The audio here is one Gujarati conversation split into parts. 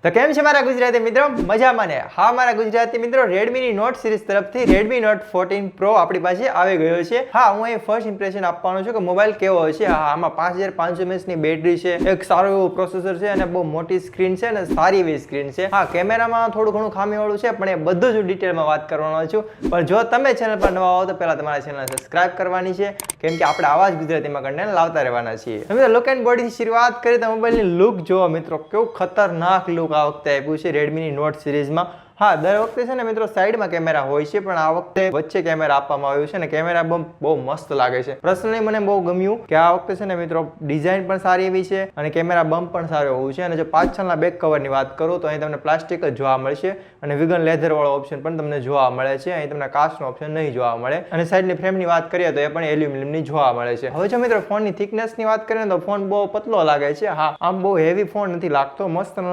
તો કેમ છે મારા ગુજરાતી મિત્રો? મજામાં ને? હા મારા ગુજરાતી મિત્રો, રેડમીની નોટ સિરીઝ તરફથી રેડમી નોટ 14 પ્રો આપણી પાસે આવી ગયો છે. હા, હું અહીં ફર્સ્ટ ઇમ્પ્રેશન આપવાનો છું કે મોબાઈલ કેવો હશે. હા, આમાં 5500 mAh ની બેટરી છે, એક સારું એવું પ્રોસેસર છે અને બહુ મોટી સ્ક્રીન છે અને સારી એવી સ્ક્રીન છે. હા, કેમેરામાં થોડું ઘણું ખામીવાળું છે, પણ એ બધું જ ડિટેલમાં વાત કરવાનો છું. પણ જો તમે ચેનલ પર નવા હો તો પહેલા તમારા ચેનલ સબસ્ક્રાઇબ કરવાની છે, કેમ કે આપણે આવા જ ગુજરાતીમાં કન્ટેન્ટ લાવતા રહેવાના છીએ. મિત્રો, લુક એન્ડ બોડીથી શરૂઆત કરીએ તો મોબાઈલની લુક જોવો મિત્રો, કેવું ખતરનાક લુક આ વખતે આપ્યું છે રેડમીની નોટ સિરીઝમાં. હા, દર વખતે છે ને મિત્રો સાઈડમાં કેમેરા હોય છે, પણ આ વખતે વચ્ચે કેમેરા આપવામાં આવ્યું છે અને કેમેરા બહુ મસ્ત લાગે છે. પર્સનલી મને બહુ ગમ્યું કે આ વખતે છે ને મિત્રો ડિઝાઇન પણ સારી એવી છે અને કેમેરા બમ્પ પણ સારો એવું છે. અને જો પાછળના બેક કવરની વાત કરું તો અહીં તમને પ્લાસ્ટિક જ જોવા મળશે અને વિગન લેધર વાળો ઓપ્શન પણ તમને જોવા મળે છે. અહીં તમને કાચનો ઓપ્શન નહીં જોવા મળે. અને સાઈડની ફ્રેમની વાત કરીએ તો એ પણ એલ્યુમિનિયમની જોવા મળે છે. હવે જો મિત્રો ફોનની થિકનેસની વાત કરીએ તો ફોન બહુ પતલો લાગે છે. હા, આમ બહુ હેવી ફોન નથી લાગતો, મસ્ત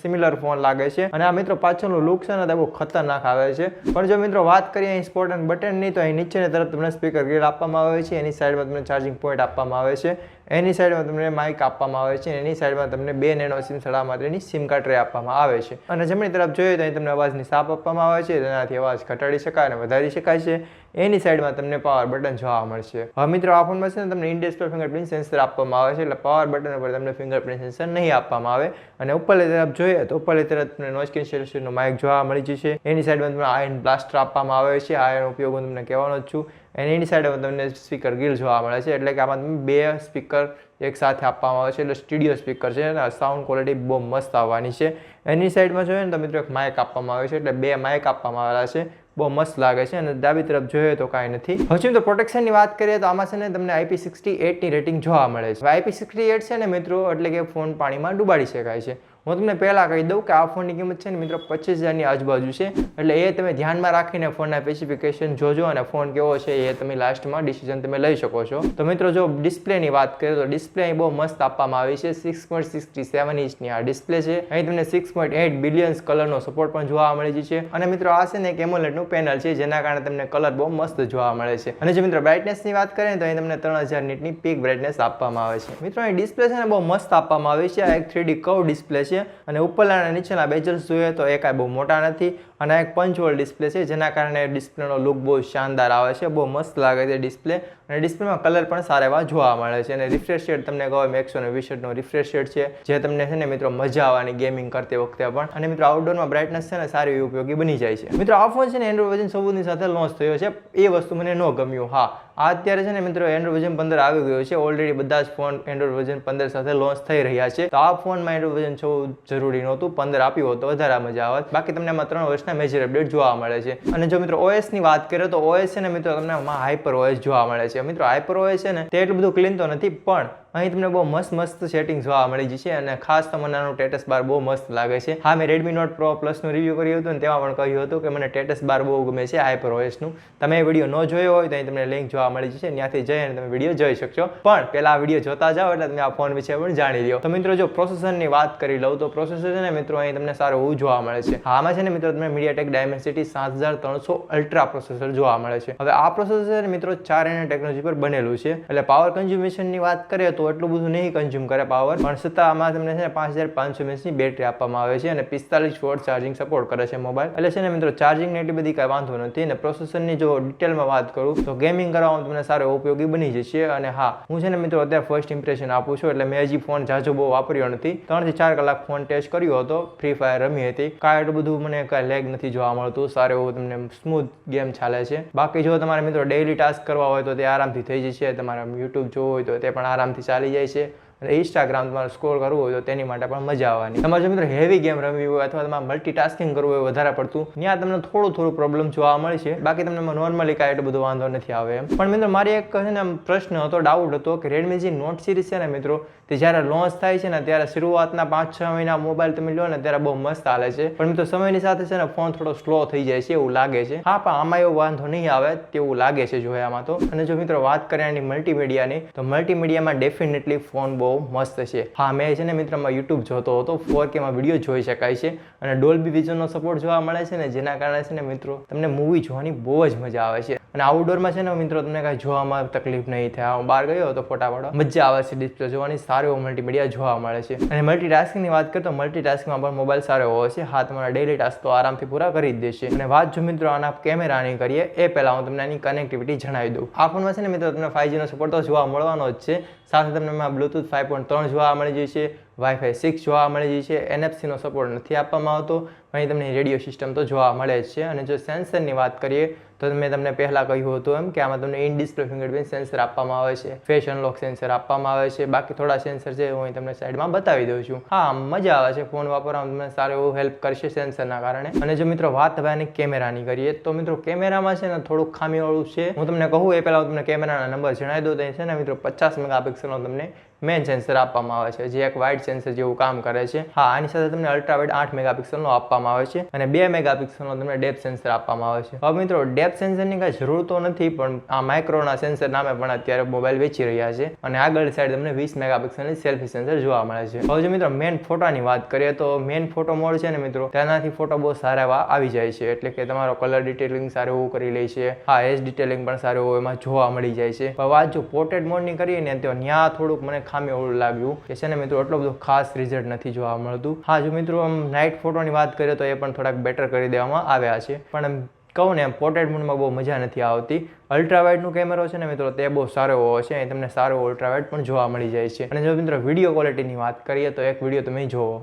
સિમિલર ફોન લાગે છે. અને આ મિત્રો પાછળનું લુક છે ને બહુ ખતરનાક આવે છે. પણ જો મિત્રો વાત કરીએ અહીં સ્પોર્ટ અને બટન ની, તો અહીં નીચેની તરફ તમને સ્પીકર ગ્રીલ આપવામાં આવે છે, એની સાઈડમાં તમને ચાર્જિંગ પોઈન્ટ આપવામાં આવે છે, એની સાઈડમાં તમને માઇક આપવામાં આવે છે, એની સાઈડમાં તમને 2 નેનો સિમ સડા માટેની સિમ કાર્ડ ટ્રે આપવામાં આવે છે. અને જમણી તરફ જોઈએ તો અહીં તમને અવાજની સાપ આપવામાં આવે છે, જેનાથી અવાજ ઘટાડી શકાય અને વધારી શકાય છે. એની સાઈડમાં તમને પાવર બટન જોવા મળશે. હવે મિત્રો આ ફોનમાં છે ને તમને ઇન ડિસ્પ્લે ફિંગરપ્રિન્ટ સેન્સર આપવામાં આવે છે, એટલે પાવર બટન ઉપર તમને ફિંગરપ્રિન્ટ સેન્સર નહીં આપવામાં આવે. અને ઉપરની તરફ જોઈએ તો ઉપરની તરફ તમને નોઇઝ કેન્સલેશનનો માઇક જોવા મળી જશે. એની સાઈડમાં તમને આયર્ન બ્લાસ્ટર આપવામાં આવે છે, આયર્ન ઉપયોગ હું તમને કહેવાનો જ છું. અને એની સાઈડમાં તમને સ્પીકર ગ્રીલ જોવા મળે છે, એટલે કે આમાં તમે 2 સ્પીકર એક સાથે આપવામાં આવે છે, એટલે સ્ટુડિયો સ્પીકર છે અને સાઉન્ડ ક્વોલિટી બહુ મસ્ત આવવાની છે. એની સાઈડમાં જોઈએ ને તો મિત્રો એક માઇક આપવામાં આવે છે, એટલે 2 માઇક આપવામાં આવેલા છે, બહુ મસ્ત લાગે છે. અને ડાબી તરફ જોઈએ તો કાંઈ નથી. હવે તો પ્રોટેક્શનની વાત કરીએ તો આમાં છે ને તમને IP68 ની રેટિંગ જોવા મળે છે. IP68 છે ને મિત્રો, એટલે કે ફોન પાણીમાં ડુબાડી શકાય છે. હું તમને પહેલા કહી દઉં કે આ ફોનની કિંમત છે ને મિત્રો 25,000ની આજુબાજુ છે, એટલે એ તમે ધ્યાનમાં રાખીને ફોનના સ્પેસિફિકેશન જોજો અને ફોન કેવો છે એ તમે લાસ્ટમાં ડિસિઝન તમે લઈ શકો છો. તો મિત્રો જો ડિસ્પ્લેની વાત કરીએ તો ડિસ્પ્લે અહીં બહુ મસ્ત આપવામાં આવી છે. 6.67 ઇંચની આ ડિસ્પ્લે છે. અહીં તમને 6.8 બિલિયન્સ કલરનો સપોર્ટ પણ જોવા મળી છે. અને મિત્રો આ છે ને એક એમોલેડનું પેનલ છે, જેના કારણે તમને કલર બહુ મસ્ત જોવા મળે છે. અને જો મિત્રો બ્રાઇટનેસની વાત કરીએ તો અહીં તમને 3000 નીટની પીક બ્રાઇટનેસ આપવામાં આવે છે. મિત્રો અહીં ડિસ્પ્લે છે ને બહુ મસ્ત આપવામાં આવી છે. આ એક 3D કર્વ ડિસ્પ્લે છે અને ઉપરના અને નીચેના બેજલ્સ જોઈએ તો એ કાંઈ બહુ મોટા નથી. અને એક પંચ હોલ ડિસ્પ્લે છે, જેના કારણે ડિસ્પ્લેનો લુક બહુ શાનદાર આવે છે, બહુ મસ્ત લાગે છે ડિસ્પ્લે. અને ડિસ્પ્લેમાં કલર પણ સારા એવા જોવા મળે છે. અને રિફ્રેશ રેટ તમને કહો 120 રિફ્રેશ રેટ છે, જે તમને છે ને મિત્રો મજા આવવાની ગેમિંગ કરતી વખતે પણ. અને મિત્રો આઉટડોરમાં બ્રાઇટનેસ છે ને સારી એવી ઉપયોગી બની જાય છે. મિત્રો આ ફોન છે ને એન્ડ્રોઇડ વર્ઝન 14 સાથે લોન્ચ થયો છે, એ વસ્તુ મને ન ગમ્યું. હા, અત્યારે છે ને મિત્રો એન્ડ્રોઇડ વર્ઝન 15 આવી ગયો છે. ઓલરેડી બધા જ ફોન એન્ડ્રોઇડ વર્ઝન 15 સાથે લોન્ચ થઈ રહ્યા છે. તો આ ફોનમાં એન્ડ્રોઇડ વર્ઝન 14 જરૂરી નહોતું, 15 આપ્યું હોત તો વધારે મજા આવત. બાકી તમને આમાં 3 વર્ષના મેજર અપડેટ જોવા મળે છે. અને જો મિત્રો OS ની વાત કરીએ તો OS છે ને મિત્રો તમને આમાં હાઇપર OS જોવા મળે છે. મિત્રો હાઇપર OS છે ને તે એટલું બધું ક્લીન તો નથી, પણ અહીં તમને બહુ મસ્ત સેટિંગ જોવા મળી જશે. અને ખાસ તમને આનું સ્ટેટસ બાર બહુ મસ્ત લાગે છે. હા, મેં રેડમી નોટ પ્રો પ્લસ નું રિવ્યુ કર્યું હતું ને તેમાં પણ કહ્યું હતું કે મને સ્ટેટસ બાર બહુ ગમે છે હાઇપર OS નું. તમે એ વિડીયો ન જોયો હોય તો અહીં તમને લિંક જોવા મળી જશે, ત્યાંથી જઈને તમે વિડીયો જોઈ શકશો. પણ પહેલા આ વિડીયો જોતા જાઓ એટલે તમે આ ફોન વિશે પણ જાણી લો. તો મિત્રો જો પ્રોસેસરની વાત કરી લઉં તો પ્રોસેસર છે ને મિત્રો અહીં તમને સારું એવું જોવા મળે છે. હા, આમાં છે ને મિત્રો તમને MediaTek Dimensity 7300 અલ્ટ્રા પ્રોસેસર જોવા મળે છે. હવે આ પ્રોસેસર મિત્રો 4 nm ટેકનોલોજી પર બનેલું છે, એટલે પાવર કન્ઝ્યુમેશનની વાત કરીએ તો એટલું બધું નહીં કન્ઝ્યુમ કરે પાવર, પણ છતાં આમાં તમને છે ને 5500 mAh ની બેટરી આપવામાં આવે છે અને 45 વોટ ચાર્જિંગ સપોર્ટ કરે છે મોબાઈલ. એટલે છે ને મિત્રો ચાર્જિંગ એટલી બધી કાંઈ વાંધો નથી. અને પ્રોસેસરની જો ડિટેલમાં વાત કરું તો ગેમિંગ કરવામાં તમને સારો ઉપયોગી બની જશે. અને હા, હું છે ને મિત્રો અત્યારે ફર્સ્ટ ઇમ્પ્રેશન આપું છું, એટલે મેં હજી ફોન જાજો બહુ વાપર્યો નથી. 3 થી 4 કલાક ફોન ટેસ્ટ કર્યો હતો, ફ્રી ફાયર રમી હતી. કાંઈ એટલું બધું મને કાંઈ લેગ નથી જોવા મળતું, સારું એવું તમને સ્મૂથ ગેમ ચાલે છે. બાકી જો તમારે મિત્રો ડેઇલી ટાસ્ક કરવા હોય તો તે આરામથી થઈ જશે. તમારે YouTube જોવું હોય તો તે પણ આરામથી ચાલી જાય છે. અને ઇન્સ્ટાગ્રામ તમારે સ્ક્રોલ કરવું હોય તો તેની માટે પણ મજા આવવાની. તમારે જો મિત્રો હેવી ગેમ રમવી હોય અથવા તમારે મલ્ટીટાસ્કિંગ કરવું હોય વધારે પડતું, ત્યાં તમને થોડું પ્રોબ્લેમ જોવા મળે છે. બાકી તમને નોર્મલી કાંઈ એટલો બધો વાંધો નથી આવે એમ. પણ મિત્રો મારી એક છે ને પ્રશ્ન હતો, ડાઉટ હતો કે રેડમી જે નોટ સિરીઝ છે ને મિત્રો, તે જ્યારે લોન્ચ થાય છે ને ત્યારે શરૂઆતના 5-6 મહિના મોબાઈલ તમે લો ને ત્યારે બહુ મસ્ત હાલે છે, પણ મિત્રો સમયની સાથે છે ને ફોન થોડો સ્લો થઈ જાય છે એવું લાગે છે. હા, પણ આમાં એવો વાંધો નહીં આવે તેવું લાગે છે જોયામાં તો. અને જો મિત્રો વાત કરીએ એની મલ્ટીમીડિયાની, તો મલ્ટીમીડિયામાં ડેફિનેટલી ફોન બહુ મસ્ત છે. હા, મેં છે ને મિત્રમાં YouTube જોતો હતો, 4K માં વિડીયો જોઈ શકાય છે અને ડોલ્બી વિઝનનો સપોર્ટ જોવા મળે છે ને, જેના કારણે છે ને મિત્રો તમને મૂવી જોવાની બહુ જ મજા આવે છે. અને આઉટડોરમાં છે ને મિત્રો તમને કાંઈ જોવામાં તકલીફ નહીં થાય. હું બહાર ગયો તો ફોટા પાડવા મજા આવે છે. ડિસ્પ્લે જોવાની સારો એવો મલ્ટીમીડિયા જોવા મળે છે. અને મલ્ટીટાસ્કિંગની વાત કરીએ તો મલ્ટીટાસ્કિંગમાં પણ મોબાઈલ સારો એવો છે. હા, તમારા ડેઇલી ટાસ્ક તો આરામથી પૂરા કરી જ દેશે. અને વાત જો મિત્રો આના કેમેરાની કરીએ એ પહેલાં હું તમને આની કનેક્ટિવિટી જણાવી દઉં. આ ફોનમાં છે ને મિત્રો તમને 5G નો સપોર્ટ તો જોવા મળવાનો જ છે. સાથે તમને એમાં બ્લૂટૂથ 5.3 જોવા મળી જશે, Wi-Fi 6 જોવા મળી જશે, NFC નો સપોર્ટ નથી આપવામાં આવતો, અહીં તમને રેડિયો સિસ્ટમ તો જોવા મળે જ છે. અને જો સેન્સરની વાત કરીએ તો મેં તમને પહેલાં કહ્યું હતું એમ કે આમાં તમને ઇન ડિસ્પ્લે ફિંગરપ્રિન્ટ સેન્સર આપવામાં આવે છે, ફેસ અનલોક સેન્સર આપવામાં આવે છે. બાકી થોડા સેન્સર છે હું તમને સાઈડમાં બતાવી દઉં છું. હા, મજા આવે છે ફોન વાપરવામાં, તમને સારું એવું હેલ્પ કરશે સેન્સરના કારણે. અને જો મિત્રો વાત હવે આની કેમેરાની કરીએ તો મિત્રો કેમેરામાં છે ને થોડુંક ખામીવાળું છે. હું તમને કહું એ પહેલાં હું તમને કેમેરાના નંબર જણાવી દઉં. તો છે ને મિત્રો 50 મેગાપિક્સલનો તમને મેઇન સેન્સર આપવામાં આવે છે, જે એક વાઇડ સેન્સર જેવું કામ કરે છે. હા, આની સાથે તમને અલ્ટ્રાવાઇડ 8 મેગાપિક્સલનો આપવામાં આવે છે અને 2 મેગાપિક્સલનો તમને ડેપ્થ સેન્સર આપવામાં આવે છે. હવે મિત્રો ડેપ્થ સેન્સરની કાંઈ જરૂર તો નથી, પણ આ માઇક્રોના સેન્સર નામે પણ અત્યારે મોબાઈલ વેચી રહ્યા છે. અને આગળ સાઈડ તમને 20 મેગાપિક્સલની સેલ્ફી સેન્સર જોવા મળે છે. હવે જો મિત્રો મેઇન ફોટાની વાત કરીએ તો મેઇન ફોટો મોડ છે ને મિત્રો, તેનાથી ફોટો બહુ સારા એવા આવી જાય છે. એટલે કે તમારો કલર ડિટેલિંગ સારું એવું કરી લે છે. હા, એજ ડિટેલિંગ પણ સારું એવું એમાં જોવા મળી જાય છે. હવે વાત જો પોર્ટ્રેટ મોડની કરીએ ને તો ત્યાં થોડુંક મને ખામી એવું લાગ્યું કે છે ને મિત્રો એટલો બધો ખાસ રિઝલ્ટ નથી જોવા મળતું. હા, જો મિત્રો આમ નાઇટ ફોટોની વાત કરીએ તો એ પણ થોડાક બેટર કરી દેવામાં આવ્યા છે. પણ એમ કહું ને એમ પોર્ટ્રેટ મોડમાં બહુ મજા નથી આવતી. અલ્ટ્રાવાઇડનો કેમેરો છે ને મિત્રો તે બહુ સારો એવો છે. અહીં તમને સારો અલ્ટ્રાવાઇડ પણ જોવા મળી જાય છે. અને જો મિત્રો વિડીયો ક્વોલિટીની વાત કરીએ તો એક વિડીયો તમે જોવો.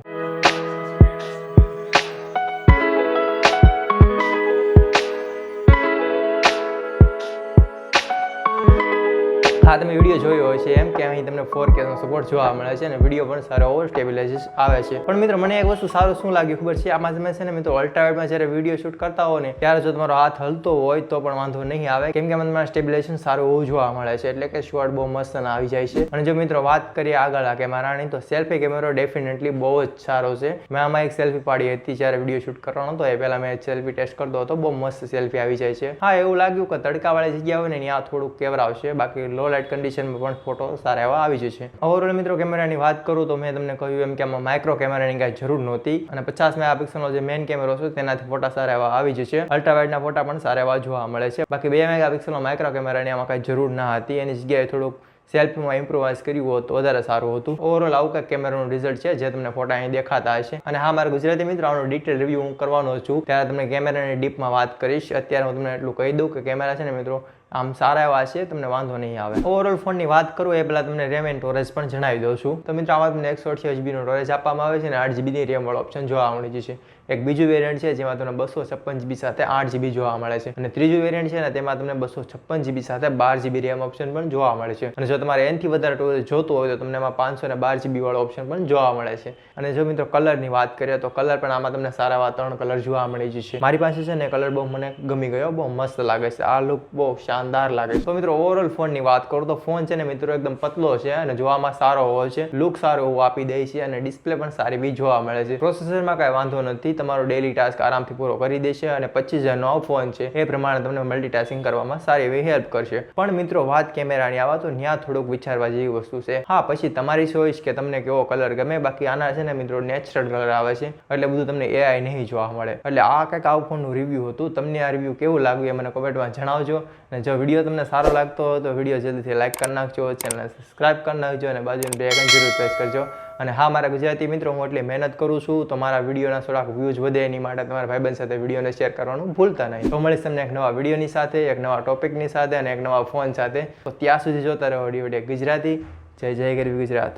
હા, તમે વિડીયો જોયો હોય છે એમ કે અહીં તમને 4K નો સપોર્ટ જોવા મળે છે અને વિડીયો પણ સારો એવો સ્ટેબિલાઇઝ આવે છે. પણ મિત્રો મને એક વસ્તુ સારું શું લાગ્યું ખબર છે? આમાં તમે છે ને મિત્રો અલ્ટ્રાવાઇડમાં જ્યારે વિડીયો શૂટ કરતા હો ને ત્યારે જો તમારો હાથ હલતો હોય તો પણ વાંધો નહીં આવે, કેમ કે તમારે સ્ટેબિલાઇઝેશન સારું એવું જોવા મળે છે. એટલે કે શોટ બહુ મસ્ત આવી જાય છે. અને જો મિત્રો વાત કરીએ આગળ કેમેરાની તો સેલ્ફી કેમેરો ડેફિનેટલી બહુ જ સારો છે. મેં આમાં એક સેલ્ફી પાડી હતી જ્યારે વિડીયો શૂટ કરવાનો હતો એ પહેલાં મેં સેલ્ફી ટેસ્ટ કરતો હતો. બહુ મસ્ત સેલ્ફી આવી જાય છે. હા, એવું લાગ્યું કે તડકાવાળી જગ્યા હોય ને ત્યાં થોડુંક કેવરાવશે, બાકી લો લાઇટ કન્ડિશનમાં પણ ફોટો સારા એવા આવી જશે. ઓવરઓલ મિત્રો કેમેરાની વાત કરું તો મેં તમને કહ્યું એમ કે આમાં માઇક્રો કેમેરાની કાંઈ જરૂર નહોતી. અને 50 મેગાપિક્સલનો જે મેઇન કેમેરો છે તેનાથી ફોટા સારા એવા આવી જશે. અલ્ટ્રાવાઇડના ફોટા પણ સારા એવા જોવા મળે છે. બાકી 2 મેગાપિક્સલનો માઇક્રો કેમેરાની આમાં કાંઈ જરૂર ના હતી. એની જગ્યાએ થોડુંક સેલ્ફીમાં ઇમ્પ્રોવાઇઝ કર્યું હોત તો વધારે સારું હતું. ઓવરઓલ આવું કંઈક કેમેરાનું રિઝલ્ટ છે જે તમને ફોટા અહીં દેખાતા હશે. અને હા, મારા ગુજરાતી મિત્રો આનો ડિટેલ રિવ્યૂ હું કરવાનો છું ત્યારે તમને કેમેરાની ડીપમાં વાત કરીશ. અત્યારે હું તમને એટલું કહી દઉં કે કેમેરા છે ને મિત્રો આમ સારા એવા છે, તમને વાંધો નહીં આવે. ઓવરઓલ ફોનની વાત કરું એ પહેલાં તમને રેમ એન્ડ સ્ટોરેજ પણ જણાવી દઉં છું. તો મિત્રો આમાં તમને 128GB નો સ્ટોરેજ આપવામાં આવે છે અને 8GB રેમ વાળો ઓપ્શન જોવા મળી જશે. એક બીજું વેરિયન્ટ છે જેમાં તમને 256GB સાથે 8GB જોવા મળે છે. અને ત્રીજું વેરિયન્ટ છે ને તેમાં તમને 256GB સાથે 12GB રેમ ઓપ્શન પણ જોવા મળે છે. અને જો તમારે એનથી વધારે સ્ટોરેજ જોતું હોય તો તમને એમાં 512GB વાળો ઓપ્શન પણ જોવા મળે છે. અને જો મિત્રો કલરની વાત કરીએ તો કલર પણ આમાં તમને સારા એવા 3 કલર જોવા મળી જશે. મારી પાસે છે ને કલર બહુ મને ગમી ગયો, બહુ મસ્ત લાગે છે. આ લુક બહુ શાનદાર લાગે છે. તો મિત્રો ઓવરઓલ ફોનની વાત કરું તો ફોન છે ને મિત્રો એકદમ પતલો છે અને જોવામાં સારો હોય છે. લુક સારો એવું આપી દે છે અને ડિસ્પ્લે પણ સારી બી જોવા મળે છે. પ્રોસેસરમાં કાંઈ વાંધો નથી, તમારો ડેલી ટાસ્ક આરામથી પૂરો કરી દેશે. અને 25,000નો ફોન છે એ પ્રમાણે તમને મલ્ટીટાસ્કિંગ કરવામાં સારી એવી હેલ્પ કરશે. પણ મિત્રો વાત કેમેરાની આવે તો ત્યાં થોડુંક વિચારવા જેવી વસ્તુ છે. હા, પછી તમારી ચોઈસ કે તમને કેવો કલર ગમે. બાકી આના છે ને મિત્રો નેચરલ કલર આવે છે એટલે બધું તમને AI નહીં જોવા મળે. એટલે આ કંઈક આવું ફોનનું રિવ્યૂ હતું. તમને આ રિવ્યૂ કેવું લાગ્યું એ મને કોમેન્ટમાં જણાવજો. અને જો વિડીયો તમને સારો લાગતો હોય તો વિડીયો જલ્દીથી લાઈક કરી નાખજો, ચેનલને સબસ્ક્રાઇબ કરી નાખજો અને બાજુની બે આઇકન જરૂર પ્રેસ કરજો. અને હા, મારા ગુજરાતી મિત્રો હું એટલી મહેનત કરું છું તો મારા વિડીયોના થોડાક વ્યૂઝ વધે એની માટે તમારા ભાઈબંધ સાથે વિડીયોને શેર કરવાનું ભૂલતા નહીં. તો મળીશ તમને એક નવા વિડીયોની સાથે, એક નવા ટોપિકની સાથે અને એક નવા ફોન સાથે. તો ત્યાં સુધી જોતા રહો ડીવીડી ગુજરાતી. જય જય ગરવી ગુજરાત.